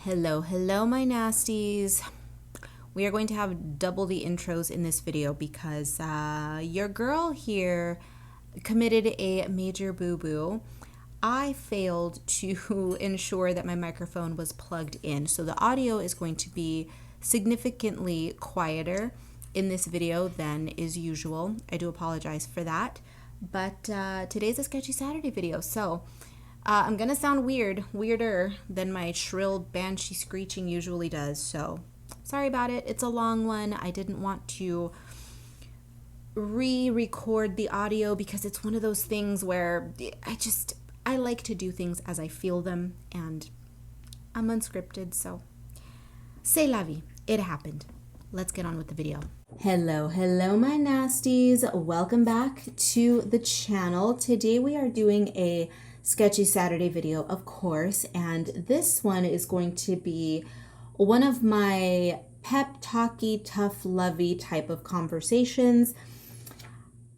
Hello, my nasties. We are going to have double the intros in this video because your girl here committed a major boo-boo. I failed to ensure that my microphone was plugged in, so the audio is going to be significantly quieter in this video than is usual. I do apologize for that, but today's a Sketchy Saturday video, so I'm gonna sound weirder than my shrill banshee screeching usually does, so sorry about it. It's a long one. I didn't want to re-record the audio because it's one of those things where I like to do things as I feel them, and I'm unscripted, so c'est la vie. It happened. Let's get on with the video. Hello, my nasties. Welcome back to the channel. Today we are doing a Sketchy Saturday video, of course, and this one is going to be one of my pep talky, tough lovey type of conversations.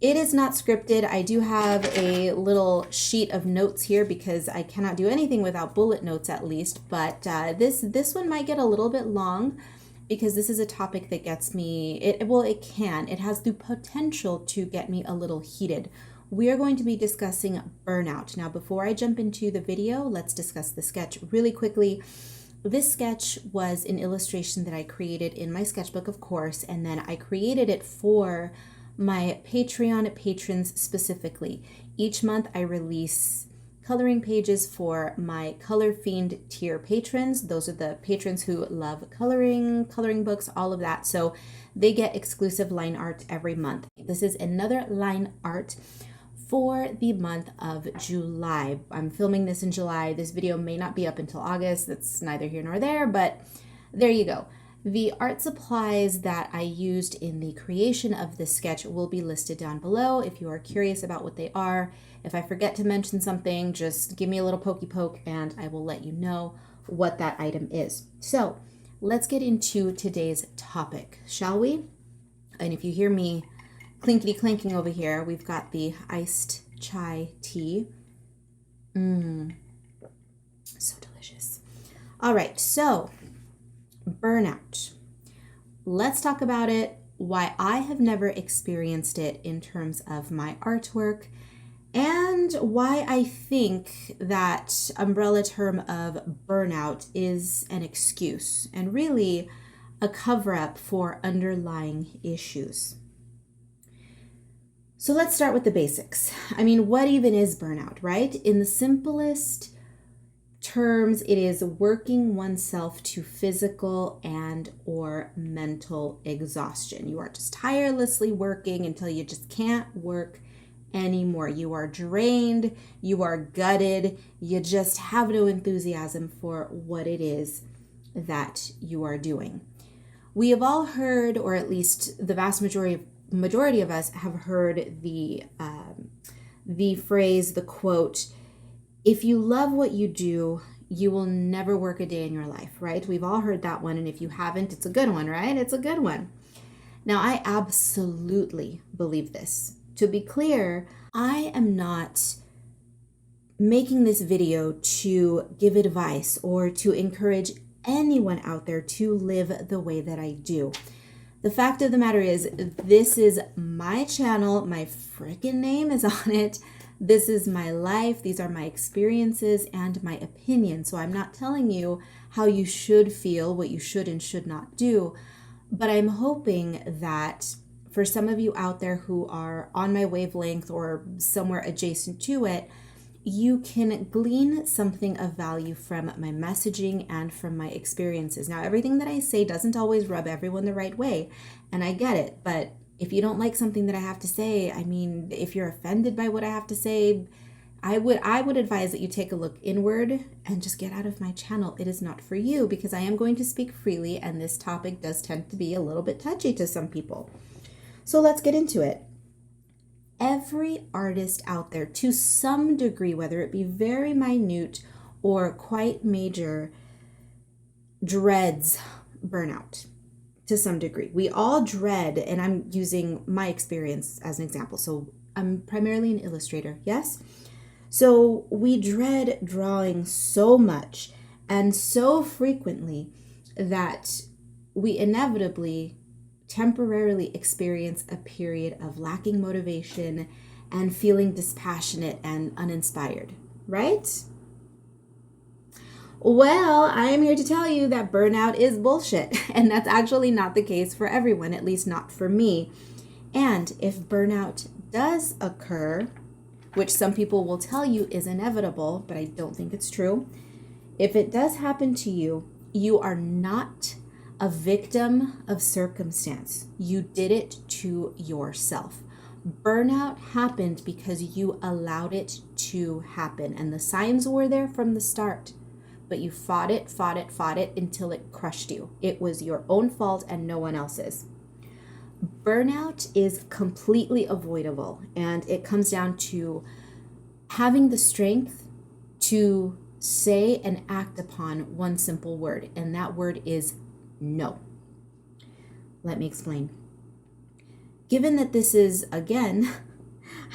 It is not scripted. I do have a little sheet of notes here because I cannot do anything without bullet notes at least, but this one might get a little bit long because this is a topic that gets me, it has the potential to get me a little heated. We are going to be discussing burnout. Now, before I jump into the video, let's discuss the sketch really quickly. This sketch was an illustration that I created in my sketchbook, of course, and then I created it for my Patreon patrons specifically. Each month I release coloring pages for my Color Fiend tier patrons. Those are the patrons who love coloring books, all of that. So they get exclusive line art every month. This is another line art for the month of July. I'm filming this in July. This video may not be up until August. That's neither here nor there, but there you go. The art supplies that I used in the creation of this sketch will be listed down below if you are curious about what they are. If I forget to mention something, just give me a little pokey poke and I will let you know what that item is. So let's get into today's topic, shall we? And if you hear me clinkety clanking over here, we've got the iced chai tea. So delicious. All right, so burnout. Let's talk about it, why I have never experienced it in terms of my artwork, and why I think that umbrella term of burnout is an excuse and really a cover-up for underlying issues. So let's start with the basics. I mean, what even is burnout, right? In the simplest terms, it is working oneself to physical and or mental exhaustion. You are just tirelessly working until you just can't work anymore. You are drained, you are gutted, you just have no enthusiasm for what it is that you are doing. We have all heard, or at least the vast majority of us have heard the phrase, the quote, "If you love what you do, you will never work a day in your life," right? We've all heard that one, and if you haven't, it's a good one, right? It's a good one. Now, I absolutely believe this. To be clear, I am not making this video to give advice or to encourage anyone out there to live the way that I do. The fact of the matter is, this is my channel. My freaking name is on it. This is my life. These are my experiences and my opinions. So I'm not telling you how you should feel, what you should and should not do. But I'm hoping that for some of you out there who are on my wavelength or somewhere adjacent to it, you can glean something of value from my messaging and from my experiences. Now, everything that I say doesn't always rub everyone the right way, and I get it, but if you don't like something that I have to say, I mean, if you're offended by what I have to say, I would advise that you take a look inward and just get out of my channel. It is not for you because I am going to speak freely, and this topic does tend to be a little bit touchy to some people. So let's get into it. Every artist out there, to some degree, whether it be very minute or quite major, dreads burnout to some degree. We all dread, and I'm using my experience as an example. So I'm primarily an illustrator, yes? So we dread drawing so much and so frequently that we inevitably temporarily experience a period of lacking motivation and feeling dispassionate and uninspired, right? Well, I am here to tell you that burnout is bullshit, and that's actually not the case for everyone, at least not for me. And if burnout does occur, which some people will tell you is inevitable, but I don't think it's true, if it does happen to you, you are not a victim of circumstance. You did it to yourself. Burnout happened because you allowed it to happen, and the signs were there from the start. But you fought it until it crushed you. It was your own fault and no one else's. Burnout is completely avoidable, and it comes down to having the strength to say and act upon one simple word, and that word is no. Let me explain. Given that this is, again,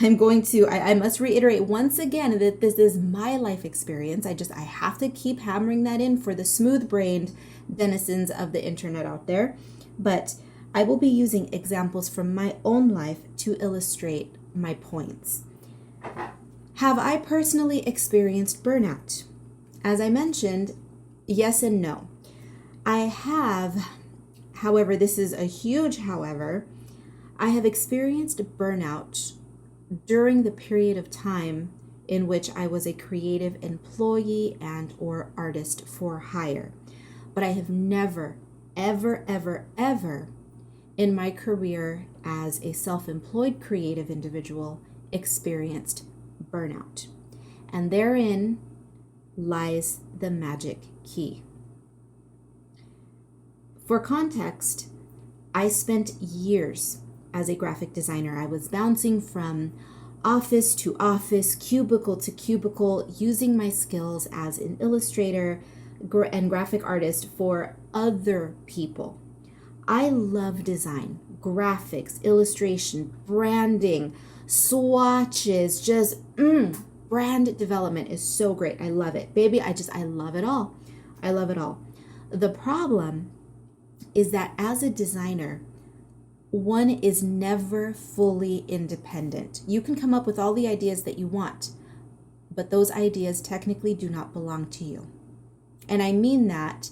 I must reiterate once again that this is my life experience. I have to keep hammering that in for the smooth-brained denizens of the internet out there. But I will be using examples from my own life to illustrate my points. Have I personally experienced burnout? As I mentioned, yes and no. I have, however, this is a huge however, I have experienced burnout during the period of time in which I was a creative employee and or artist for hire. But I have never, ever, ever, ever in my career as a self-employed creative individual experienced burnout. And therein lies the magic key. For context, I spent years as a graphic designer. I was bouncing from office to office, cubicle to cubicle, using my skills as an illustrator and graphic artist for other people. I love design, graphics, illustration, branding, swatches, brand development is so great. I love it. Baby, I love it all. I love it all. The problem is that as a designer, one is never fully independent. You can come up with all the ideas that you want, but those ideas technically do not belong to you. And I mean that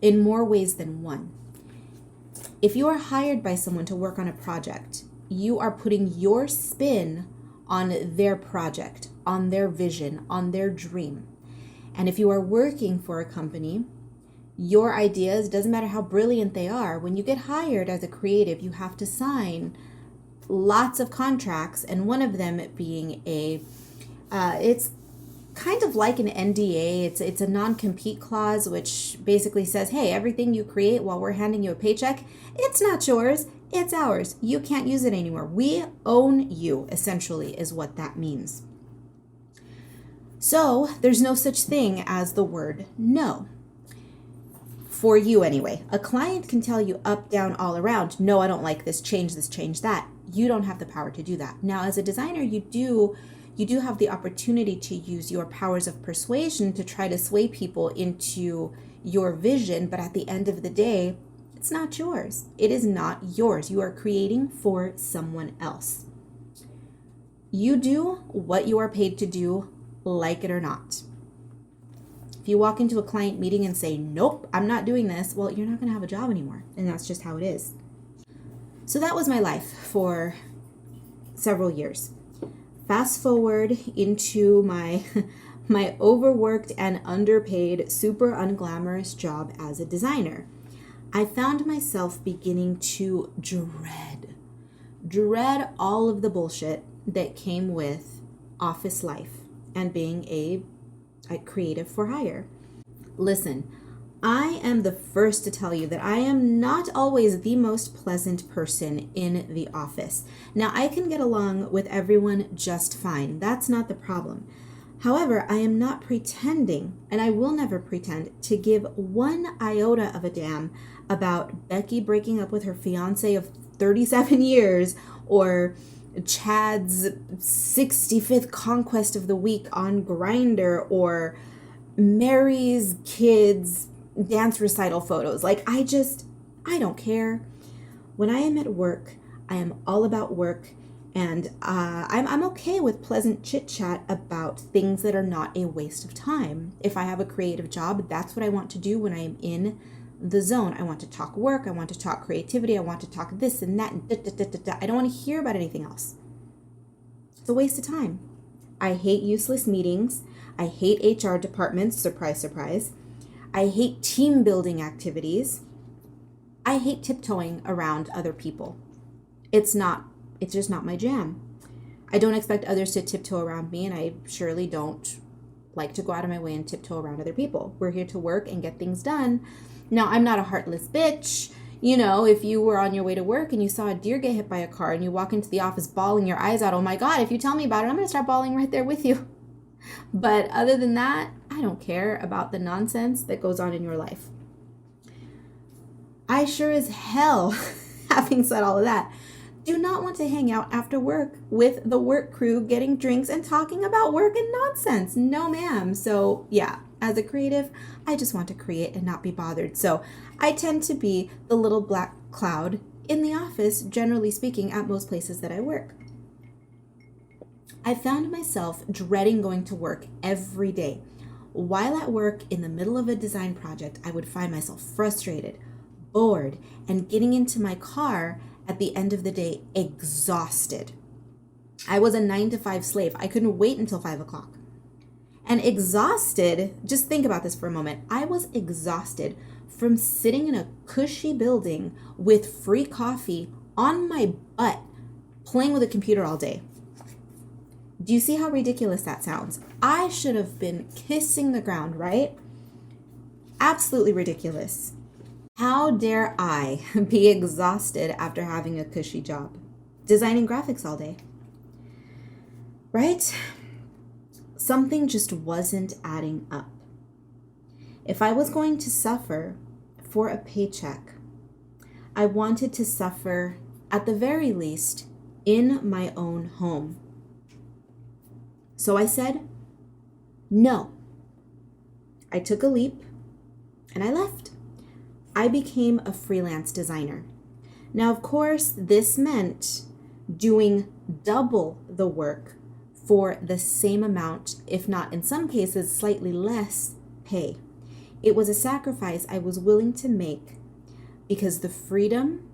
in more ways than one. If you are hired by someone to work on a project, you are putting your spin on their project, on their vision, on their dream. And if you are working for a company, your ideas, doesn't matter how brilliant they are, when you get hired as a creative, you have to sign lots of contracts, and one of them being it's kind of like an NDA. It's a non-compete clause, which basically says, hey, everything you create while we're handing you a paycheck, it's not yours, it's ours. You can't use it anymore. We own you, essentially, is what that means. So there's no such thing as the word no. For you anyway. A client can tell you up, down, all around, no, I don't like this, change that. You don't have the power to do that. Now, as a designer, you do have the opportunity to use your powers of persuasion to try to sway people into your vision, but at the end of the day, it's not yours. It is not yours. You are creating for someone else. You do what you are paid to do, like it or not. If you walk into a client meeting and say, nope, I'm not doing this, well, you're not going to have a job anymore. And that's just how it is. So that was my life for several years. Fast forward into my overworked and underpaid, super unglamorous job as a designer. I found myself beginning to dread all of the bullshit that came with office life and being a creative for hire. Listen, I am the first to tell you that I am not always the most pleasant person in the office. Now, I can get along with everyone just fine. That's not the problem. However, I am not pretending, and I will never pretend, to give one iota of a damn about Becky breaking up with her fiance of 37 years or Chad's 65th conquest of the week on Grindr, or Mary's kids' dance recital photos. Like, I don't care. When I am at work, I am all about work, and I'm okay with pleasant chit chat about things that are not a waste of time. If I have a creative job, that's what I want to do when I am in the zone. I want to talk work, I want to talk creativity, I want to talk this and that, and da, da, da, da, da. I don't want to hear about anything else. It's a waste of time. I hate useless meetings. I hate HR departments, surprise, surprise. I hate team building activities. I hate tiptoeing around other people. It's just not my jam. I don't expect others to tiptoe around me, and I surely don't like to go out of my way and tiptoe around other people. We're here to work and get things done. Now, I'm not a heartless bitch. You know, if you were on your way to work and you saw a deer get hit by a car and you walk into the office bawling your eyes out, oh my God, if you tell me about it, I'm going to start bawling right there with you. But other than that, I don't care about the nonsense that goes on in your life. I sure as hell, having said all of that, do not want to hang out after work with the work crew getting drinks and talking about work and nonsense. No, ma'am. So yeah, as a creative, I just want to create and not be bothered. So I tend to be the little black cloud in the office, generally speaking, at most places that I work. I found myself dreading going to work every day. While at work in the middle of a design project, I would find myself frustrated, bored, and getting into my car at the end of the day exhausted. I was a 9-to-5 slave. I couldn't wait until 5 o'clock. And exhausted, just think about this for a moment. I was exhausted from sitting in a cushy building with free coffee on my butt, playing with a computer all day. Do you see how ridiculous that sounds? I should have been kissing the ground, right? Absolutely ridiculous. How dare I be exhausted after having a cushy job, designing graphics all day, right? Something just wasn't adding up. If I was going to suffer for a paycheck, I wanted to suffer, at the very least, in my own home. So I said, no. I took a leap and I left. I became a freelance designer. Now, of course, this meant doing double the work for the same amount, if not in some cases, slightly less pay. It was a sacrifice I was willing to make because the freedom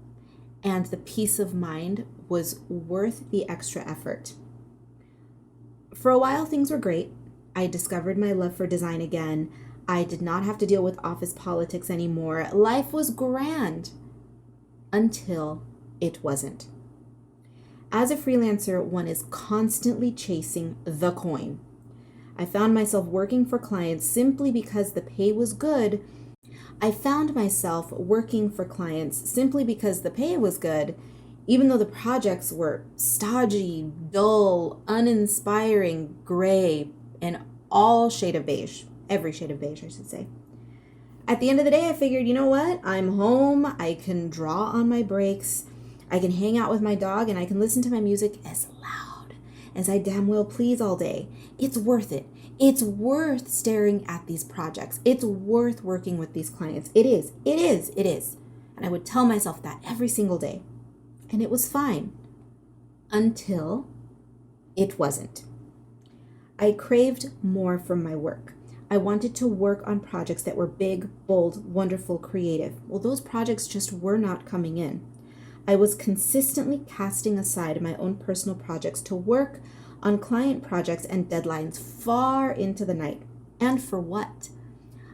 and the peace of mind was worth the extra effort. For a while, things were great. I discovered my love for design again. I did not have to deal with office politics anymore. Life was grand until it wasn't. As a freelancer, one is constantly chasing the coin. I found myself working for clients simply because the pay was good. Even though the projects were stodgy, dull, uninspiring, gray, and all shade of beige. Every shade of beige, I should say. At the end of the day, I figured, you know what? I'm home. I can draw on my breaks. I can hang out with my dog, and I can listen to my music as loud as I damn well please all day. It's worth it. It's worth staring at these projects. It's worth working with these clients. It is. It is. It is. And I would tell myself that every single day. And it was fine. Until it wasn't. I craved more from my work. I wanted to work on projects that were big, bold, wonderful, creative. Well, those projects just were not coming in. I was consistently casting aside my own personal projects to work on client projects and deadlines far into the night. And for what?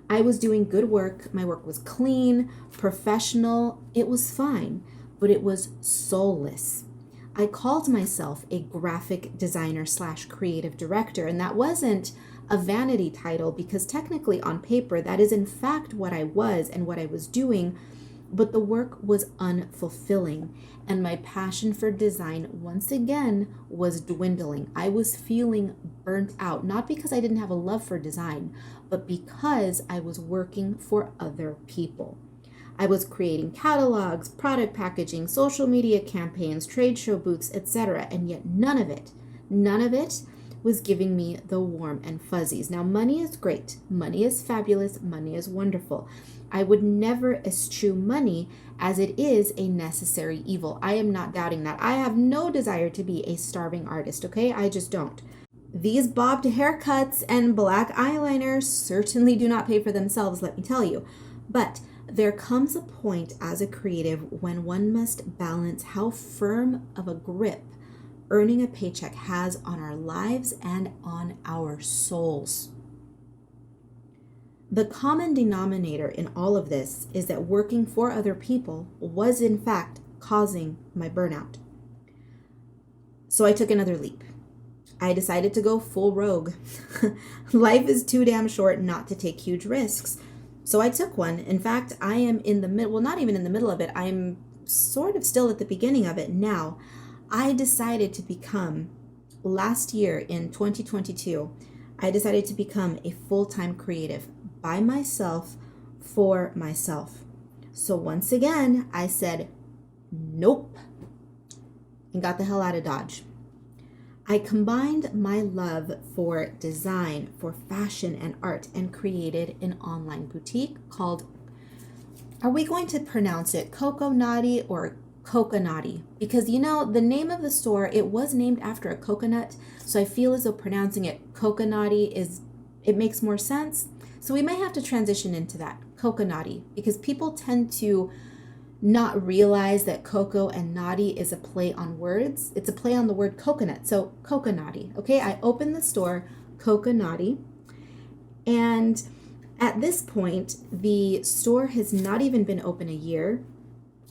I was doing good work. My work was clean, professional. It was fine, but it was soulless. I called myself a graphic designer / creative director, and that wasn't a vanity title because technically on paper, that is in fact what I was and what I was doing, but the work was unfulfilling, and my passion for design once again was dwindling. I was feeling burnt out, not because I didn't have a love for design, but because I was working for other people. I was creating catalogs, product packaging, social media campaigns, trade show booths, etc., and yet none of it was giving me the warm and fuzzies. Now, money is great. Money is fabulous. Money is wonderful. I would never eschew money as it is a necessary evil. I am not doubting that. I have no desire to be a starving artist, okay? I just don't. These bobbed haircuts and black eyeliner certainly do not pay for themselves, let me tell you. But there comes a point as a creative when one must balance how firm of a grip earning a paycheck has on our lives and on our souls. The common denominator in all of this is that working for other people was in fact causing my burnout. So I took another leap. I decided to go full rogue. Life is too damn short not to take huge risks. So I took one. In fact, I am in the middle, well, not even in the middle of it. I'm sort of still at the beginning of it now. I decided to become, last year in 2022, I decided to become a full-time creative by myself for myself. So once again, I said, nope, and got the hell out of Dodge. I combined my love for design, for fashion and art, and created an online boutique called, are we going to pronounce it Coco Naughty or Coconaughty? Because the name of the store, it was named after a coconut, so I feel as though pronouncing it Coconaughty it makes more sense. So we might have to transition into that, Coconaughty, because people tend to not realize that cocoa and naughty is a play on words. It's a play on the word coconut. So Coconaughty. Okay, I opened the store Coconaughty, and at this point, the store has not even been open a year,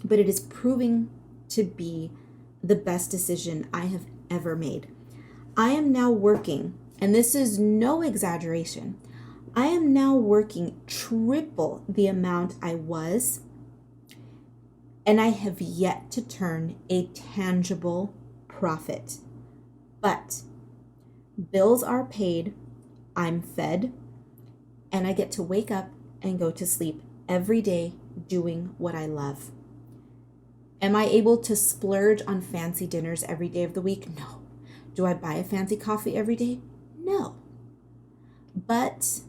but it is proving to be the best decision I have ever made. I am now working, and this is no exaggeration, I am now working triple the amount I was, and I have yet to turn a tangible profit. But bills are paid, I'm fed, and I get to wake up and go to sleep every day doing what I love. Am I able to splurge on fancy dinners every day of the week? No. Do I buy a fancy coffee every day? No. But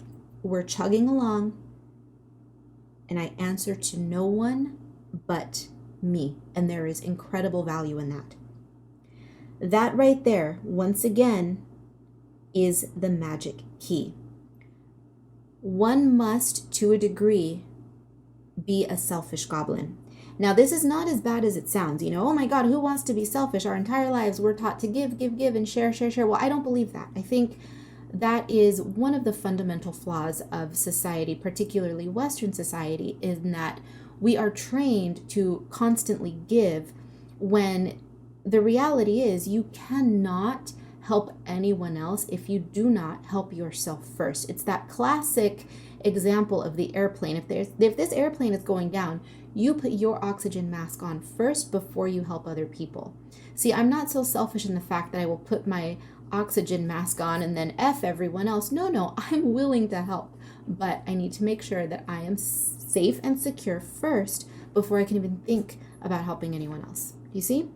we're chugging along, and I answer to no one but me, and there is incredible value in that. That right there, once again, is the magic key. One must, to a degree, be a selfish goblin. Now, this is not as bad as it sounds. Oh my God, who wants to be selfish? Our entire lives we're taught to give, and share. Well, I don't believe that. I think that is one of the fundamental flaws of society, particularly Western society, in that we are trained to constantly give when the reality is you cannot help anyone else if you do not help yourself first. It's that classic example of the airplane. If this airplane is going down, you put your oxygen mask on first before you help other people. See, I'm not so selfish in the fact that I will put my oxygen mask on and then F everyone else. No, I'm willing to help, but I need to make sure that I am safe and secure first before I can even think about helping anyone else. You see?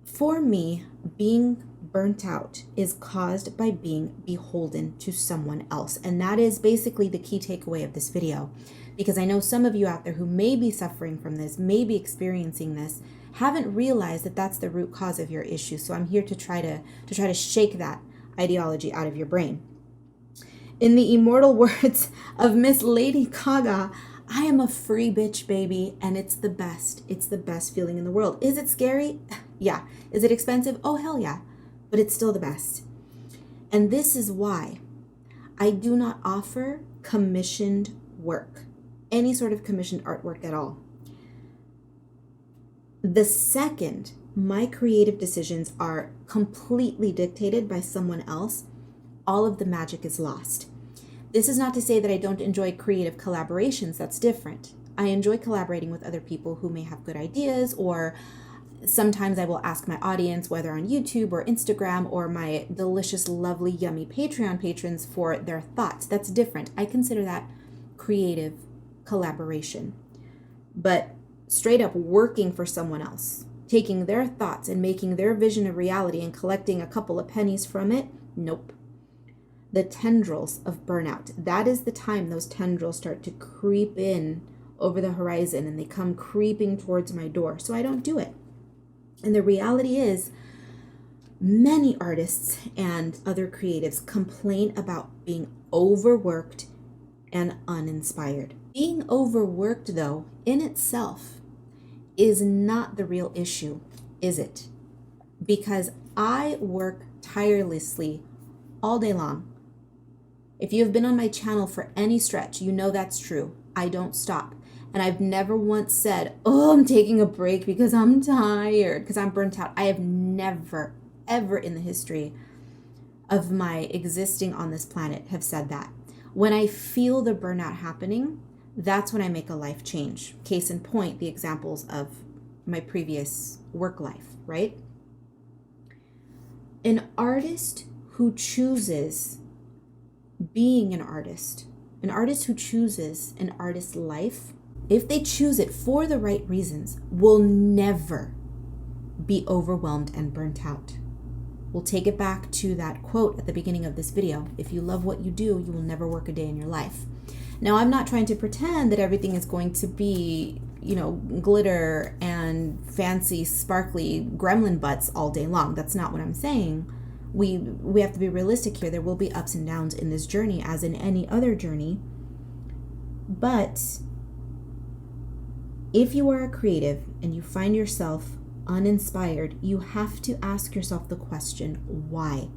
For me, being burnt out is caused by being beholden to someone else. And that is basically the key takeaway of this video. Because I know some of you out there who may be suffering from this, may be experiencing this, haven't realized that that's the root cause of your issue. So I'm here to try to shake that ideology out of your brain. In the immortal words of Miss Lady Gaga, I am a free bitch, baby, and it's the best. It's the best feeling in the world. Is it scary? Yeah. Is it expensive? Oh, hell yeah. But it's still the best. And this is why I do not offer commissioned work, any sort of commissioned artwork at all. The second my creative decisions are completely dictated by someone else, all of the magic is lost. This is not to say that I don't enjoy creative collaborations. That's different. I enjoy collaborating with other people who may have good ideas, or sometimes I will ask my audience, whether on YouTube or Instagram or my delicious, lovely, yummy Patreon patrons, for their thoughts. That's different. I consider that creative collaboration. But straight up working for someone else, taking their thoughts and making their vision a reality and collecting a couple of pennies from it. Nope. The tendrils of burnout. That is the time those tendrils start to creep in over the horizon and they come creeping towards my door. So I don't do it. And the reality is, many artists and other creatives complain about being overworked and uninspired. Being overworked, though, in itself is not the real issue, is it? Because I work tirelessly all day long. If you have been on my channel for any stretch, you know that's true. I don't stop. And I've never once said, oh, I'm taking a break because I'm tired, because I'm burnt out. I have never, ever in the history of my existing on this planet have said that. When I feel the burnout happening, that's when I make a life change. Case in point, the examples of my previous work life, right? An artist who chooses being an artist who chooses an artist's life, if they choose it for the right reasons, will never be overwhelmed and burnt out. We'll take it back to that quote at the beginning of this video. If you love what you do, you will never work a day in your life. Now, I'm not trying to pretend that everything is going to be, glitter and fancy, sparkly gremlin butts all day long. That's not what I'm saying. We have to be realistic here. There will be ups and downs in this journey, as in any other journey. But if you are a creative and you find yourself uninspired, you have to ask yourself the question, why?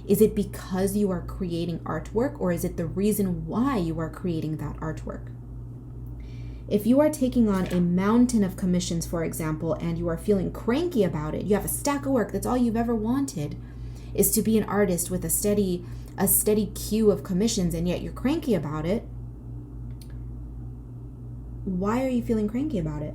Is it because you are creating artwork, or is it the reason why you are creating that artwork? If you are taking on a mountain of commissions, for example, and you are feeling cranky about it, you have a stack of work, that's all you've ever wanted, is to be an artist with a steady queue of commissions, and yet you're cranky about it. Why are you feeling cranky about it?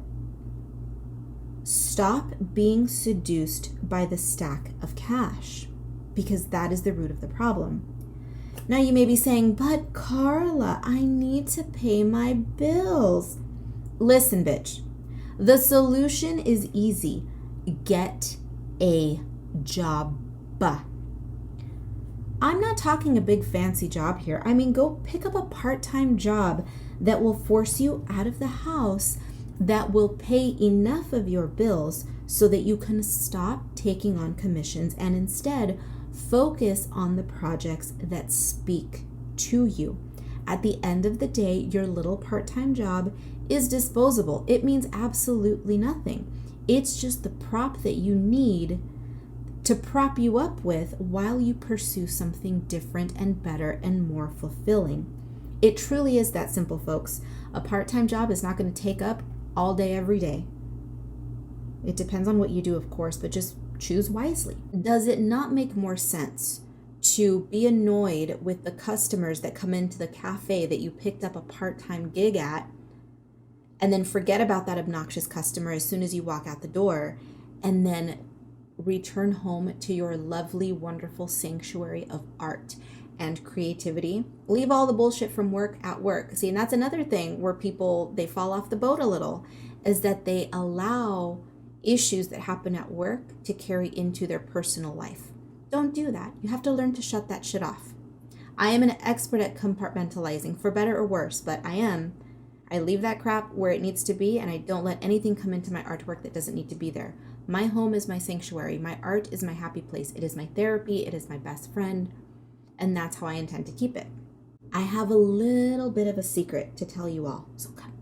Stop being seduced by the stack of cash, because that is the root of the problem. Now you may be saying, but Karla, I need to pay my bills. Listen, bitch, the solution is easy. Get a job. I'm not talking a big fancy job here. I mean, go pick up a part-time job that will force you out of the house, that will pay enough of your bills so that you can stop taking on commissions and instead focus on the projects that speak to you. At the end of the day, your little part-time job is disposable. It means absolutely nothing. It's just the prop that you need to prop you up with while you pursue something different and better and more fulfilling. It truly is that simple, folks. A part-time job is not going to take up all day, every day. It depends on what you do, of course, but just choose wisely. Does it not make more sense to be annoyed with the customers that come into the cafe that you picked up a part-time gig at, and then forget about that obnoxious customer as soon as you walk out the door, and then return home to your lovely, wonderful sanctuary of art and creativity? Leave all the bullshit from work at work. See, and that's another thing where people, they fall off the boat a little, is that they allow issues that happen at work to carry into their personal life. Don't do that. You have to learn to shut that shit off. I am an expert at compartmentalizing, for better or worse, but I leave that crap where it needs to be, and I don't let anything come into my artwork that doesn't need to be there. My home is my sanctuary. My art is my happy place. It is my therapy. It is my best friend. And that's how I intend to keep it. I have a little bit of a secret to tell you all. So come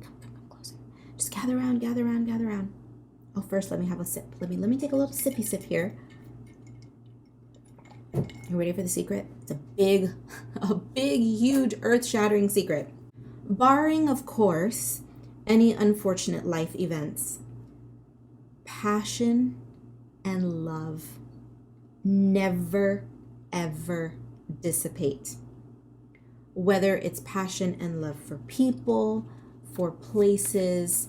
closer. Just gather around. Oh, first let me have a sip. Let me take a little sippy sip here. You ready for the secret? It's a big, huge, earth-shattering secret. Barring, of course, any unfortunate life events, passion and love never, ever dissipate. Whether it's passion and love for people, for places,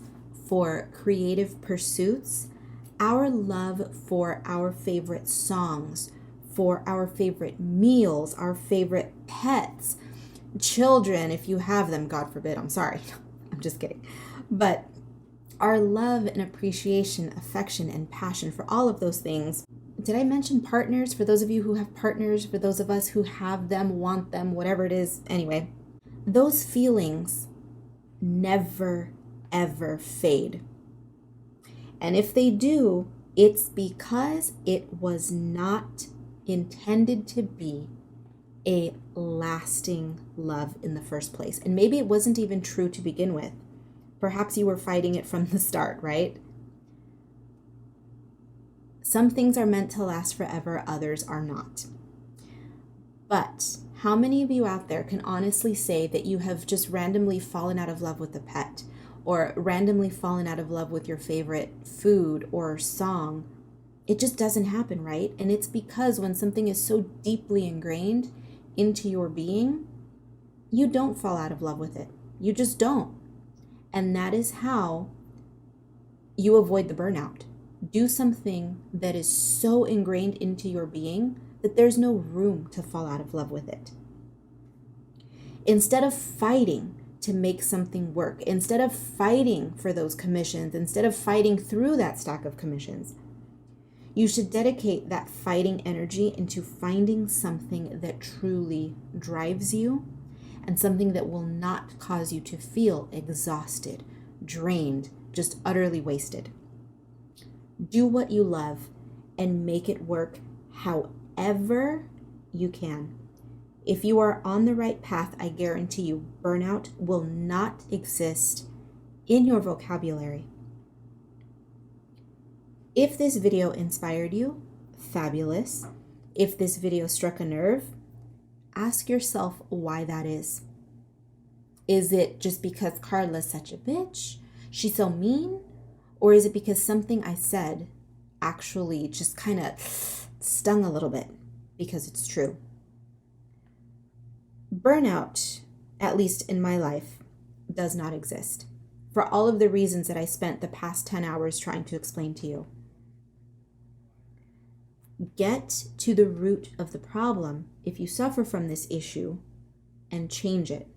for creative pursuits, our love for our favorite songs, for our favorite meals, our favorite pets, children, if you have them, God forbid, I'm sorry. I'm just kidding. But Our love and appreciation, affection and passion for all of those things. Did I mention partners? For those of you who have partners, for those of us who have them, want them, whatever it is. Anyway, those feelings never, ever fade. And if they do, it's because it was not intended to be a lasting love in the first place. And maybe it wasn't even true to begin with. Perhaps you were fighting it from the start, right? Some things are meant to last forever, others are not. But how many of you out there can honestly say that you have just randomly fallen out of love with a pet, or randomly fallen out of love with your favorite food or song? It just doesn't happen, right? And it's because when something is so deeply ingrained into your being, you don't fall out of love with it. You just don't. And that is how you avoid the burnout. Do something that is so ingrained into your being that there's no room to fall out of love with it. Instead of fighting to make something work, instead of fighting for those commissions, instead of fighting through that stack of commissions, you should dedicate that fighting energy into finding something that truly drives you and something that will not cause you to feel exhausted, drained, just utterly wasted. Do what you love and make it work however you can. If you are on the right path, I guarantee you, burnout will not exist in your vocabulary. If this video inspired you, fabulous. If this video struck a nerve, ask yourself why that is. Is it just because Karla's such a bitch? She's so mean? Or is it because something I said actually just kind of stung a little bit? Because it's true. Burnout, at least in my life, does not exist. For all of the reasons that I spent the past 10 hours trying to explain to you. Get to the root of the problem if you suffer from this issue and change it.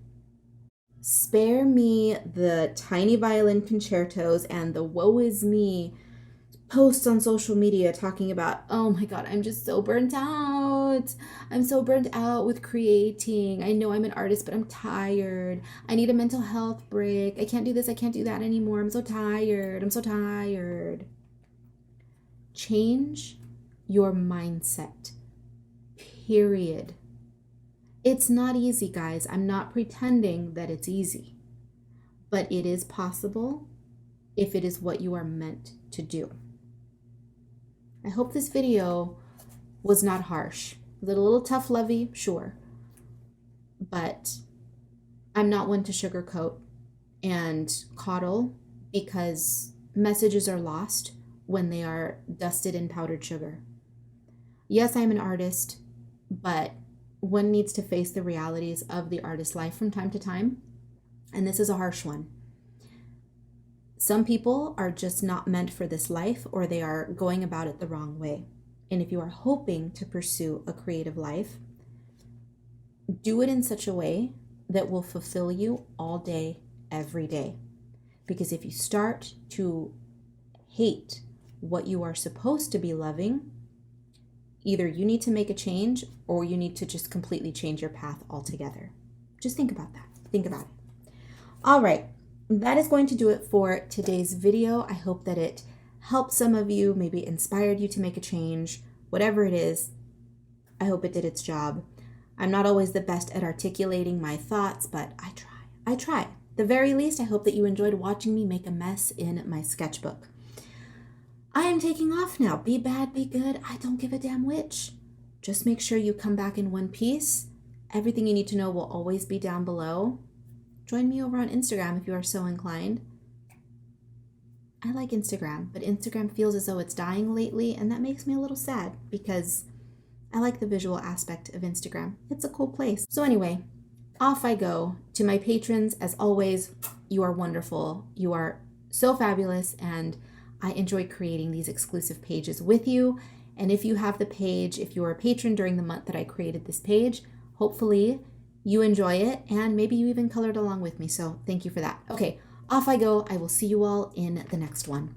Spare me the tiny violin concertos and the woe is me posts on social media talking about, oh my God, I'm just so burnt out. I'm so burnt out with creating. I know I'm an artist, but I'm tired. I need a mental health break. I can't do this. I can't do that anymore. I'm so tired. I'm so tired. Change your mindset. Period. It's not easy, guys. I'm not pretending that it's easy, but it is possible if it is what you are meant to do. I hope this video was not harsh. A little tough lovey, sure, but I'm not one to sugarcoat and coddle because messages are lost when they are dusted in powdered sugar. Yes, I'm an artist, but one needs to face the realities of the artist's life from time to time, and this is a harsh one. Some people are just not meant for this life, or they are going about it the wrong way. And if you are hoping to pursue a creative life, do it in such a way that will fulfill you all day, every day. Because if you start to hate what you are supposed to be loving, either you need to make a change or you need to just completely change your path altogether. Just think about that. Think about it. All right. That is going to do it for today's video. I hope that it helped some of you, maybe inspired you to make a change. Whatever it is, I hope it did its job. I'm not always the best at articulating my thoughts, but I try. At the very least, I hope that you enjoyed watching me make a mess in my sketchbook. I am taking off now. Be bad, be good. I don't give a damn which. Just make sure you come back in one piece. Everything you need to know will always be down below. Join me over on Instagram if you are so inclined. I like Instagram, but Instagram feels as though it's dying lately, and that makes me a little sad because I like the visual aspect of Instagram. It's a cool place. So anyway, off I go. To my patrons, as always, you are wonderful. You are so fabulous, and I enjoy creating these exclusive pages with you. And if you have the page, if you are a patron during the month that I created this page, hopefully you enjoy it, and maybe you even colored along with me. So thank you for that. Okay, Off I go. I will see you all in the next one.